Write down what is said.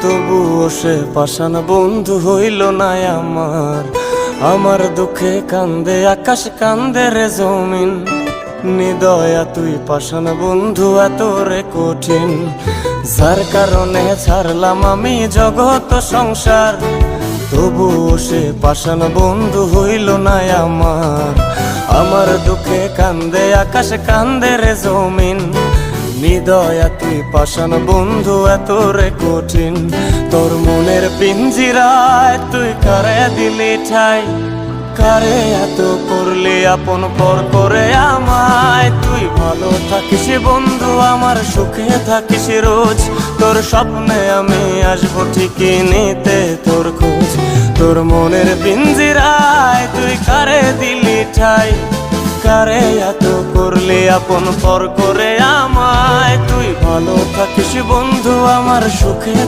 তবুও সে পাষাণ বন্ধু হইল না আমার। আমার দুঃখে কান্দে আকাশ, কান্দে রে জমিন। নিদয়া তুই পাষাণ বন্ধু এত রে কঠিন, যার কারণে ছাড়লাম আমি জগৎ সংসার। তবুও সে পাষাণ বন্ধু হইল না আমার। আমার দুঃখে কান্দে আকাশ, কান্দে রে জমিন। নিদয়া তুই পাষাণ বন্ধু এত রে কঠিন। তোর মনের পিঞ্জিরায় তুই কারে দিলি ঠাই, কারে এত করলি আপন পর করে আমায়। তুই ভালো থাকিস বন্ধু আমার, সুখে থাকিস রোজ। তোর স্বপ্নে আমি আসবো ঠিকই নিতে তোর খোঁজ। তোর মনের পিঞ্জিরায় তুই কারে দিলি ঠাই, কারে এত করলি আপন পর করে আমায়। তুই ভালো থাকিস বন্ধু আমার, সুখে